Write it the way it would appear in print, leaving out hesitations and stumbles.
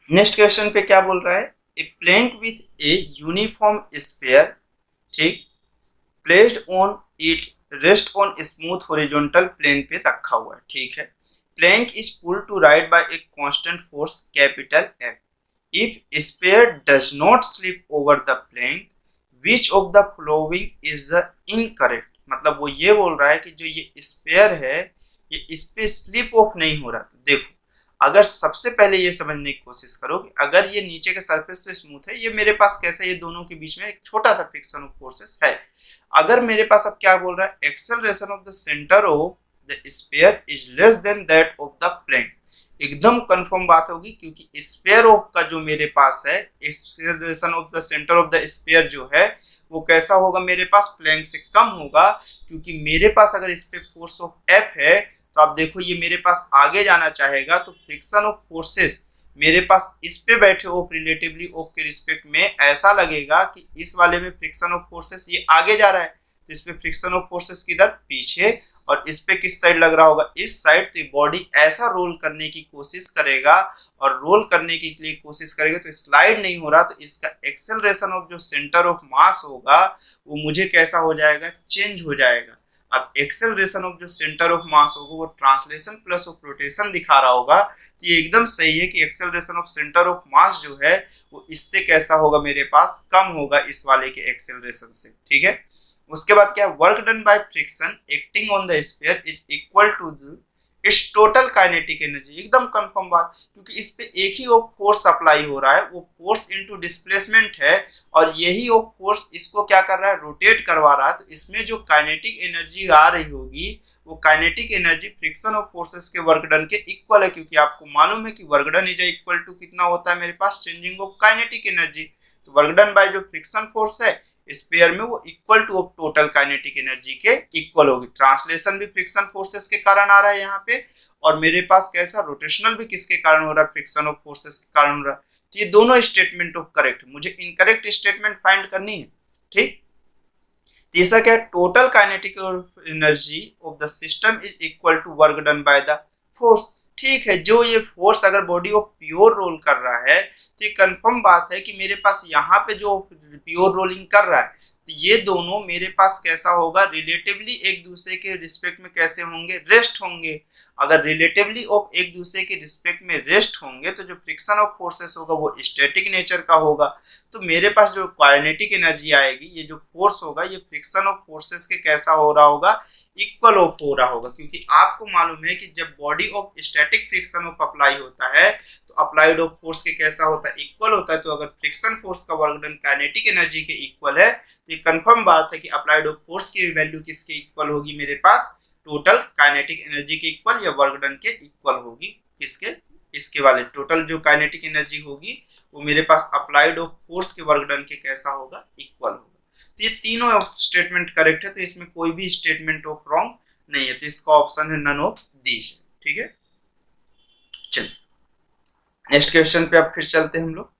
Next question पे क्या बोल रहा है, a plank with a uniform sphere, ठीक, placed on it rest on smooth horizontal plane पे रखा हुआ है, ठीक है। Plank is pull to right by a constant force capital F. If sphere does not slip over the plank which of the following is the incorrect. मतलब वो ये बोल रहा है कि जो ये स्पेयर है ये इस पे स्लिप ऑफ नहीं हो रहा। तो देखो, अगर सबसे पहले ये समझने की कोशिश करो कि अगर ये नीचे का सरफेस तो स्मूथ है, ये मेरे पास कैसा, ये दोनों के बीच में एक छोटा सा फ्रिक्शन ऑफ फोर्सेस है। अगर मेरे पास अब क्या बोल रहा है, acceleration of the centre of the sphere is less than that of the plane, एकदम कंफर्म बात होगी क्योंकि स्फीयर ऑफ का जो मेरे पास है, acceleration of the centre of the sphere जो है वो कैसा होगा, मेरे पास प्लेन से कम होगा। क्योंकि मेरे पास अगर इस पे फोर्स ऑफ एफ है तो आप देखो ये मेरे पास आगे जाना चाहेगा, तो फ्रिक्शन ऑफ फोर्सेस मेरे पास इस पे बैठे ऑफ रिलेटिवली ऑफ के रिस्पेक्ट में ऐसा लगेगा कि इस वाले में फ्रिक्शन ऑफ फोर्सेस ये आगे जा रहा है, तो इस पे फ्रिक्शन ऑफ फोर्सेस किधर, पीछे, और इस पे किस साइड लग रहा होगा, इस साइड। तो बॉडी ऐसा रोल करने की कोशिश करेगा, और रोल करने के लिए कोशिश करेगा तो स्लाइड नहीं हो रहा, तो इसका एक्सेलरेशन ऑफ जो सेंटर ऑफ मास होगा वो मुझे कैसा हो जाएगा, चेंज हो जाएगा। अब एक्सेलरेशन ऑफ जो सेंटर ऑफ मास होगा वो ट्रांसलेशन प्लस ऑफ रोटेशन दिखा रहा होगा, तो ये एकदम सही है कि acceleration of centre of mass जो है वो इससे कैसा होगा, मेरे पास कम होगा इस वाले के एक्सेलरेशन से, ठीक है। उसके बाद क्या, work done by friction acting on the sphere is equal to its total kinetic energy, एकदम कंफर्म बात, क्योंकि इस पे एक ही फोर्स अप्लाई हो रहा है, वो फोर्स इनटू डिस्प्लेसमेंट है, और यही फोर्स इसको क्या कर रहा है, रोटेट करवा रहा है। तो इसमें जो काइनेटिक एनर्जी आ रही होगी वो kinetic energy friction of forces के वर्क डन के इक्वल है, क्योंकि आपको मालूम है कि work done is equal to कितना होता है मेरे पास, चेंजिंग ऑफ काइनेटिक एनर्जी। तो वर्क डन बाय जो फ्रिक्शन फोर्स है स्पेयर में वो equal to of total kinetic energy के इक्वल होगी। ट्रांसलेशन भी फ्रिक्शन फोर्सेस के कारण आ रहा है यहाँ पे, और मेरे पास कैसा रोटेशनल भी किसके कारण हो रहा है, फ्रिक्शन ऑफ फोर्सेस के कारण हो रहा है। तो ये दोनों स्टेटमेंट ऑफ करेक्ट, मुझे इनकरेक्ट स्टेटमेंट फाइंड करनी है, ठीक। तीसरा क्या है, total kinetic energy of the system is equal to work done by the force. ठीक है, जो ये फोर्स अगर बॉडी ऑफ प्योर रोल कर रहा है तो ये कंफर्म बात है कि मेरे पास यहाँ पे जो प्योर रोलिंग कर रहा है, तो ये दोनों मेरे पास कैसा होगा, रिलेटिवली एक दूसरे के रिस्पेक्ट में कैसे होंगे, रेस्ट होंगे। अगर रिलेटिवली ऑफ एक दूसरे के रिस्पेक्ट में रेस्ट होंगे तो जो फ्रिक्शन ऑफ फोर्सेस होगा वो स्टैटिक नेचर का होगा। तो मेरे पास जो काइनेटिक एनर्जी आएगी, ये जो फोर्स होगा ये फ्रिक्शन ऑफ फोर्सेस के कैसा हो रहा होगा, इक्वल ऑफ हो रहा होगा। क्योंकि आपको मालूम है कि जब body of static friction of apply होता है तो अप्लाइड ऑफ फोर्स के कैसा होता है, इक्वल होता है। तो अगर फ्रिक्शन फोर्स का वर्क डन काइनेटिक एनर्जी के इक्वल है तो ये कंफर्म बात है कि अप्लाइड ऑफ फोर्स की वैल्यू किसके इक्वल होगी, मेरे पास टोटल काइनेटिक एनर्जी के इक्वल या वर्क डन के इक्वल होगी। किसके, इसके वाले टोटल जो काइनेटिक एनर्जी होगी वो मेरे पास अप्लाइड ऑफ फोर्स के वर्क डन के कैसा होगा, इक्वल होगा। तो ये तीनों स्टेटमेंट करेक्ट है, तो इसमें कोई भी स्टेटमेंट ऑफ रॉन्ग नहीं है, तो इसका ऑप्शन है नन ऑफ दीज, ठीक है। चलिए नेक्स्ट क्वेश्चन पे अब फिर चलते हैं हम लोग।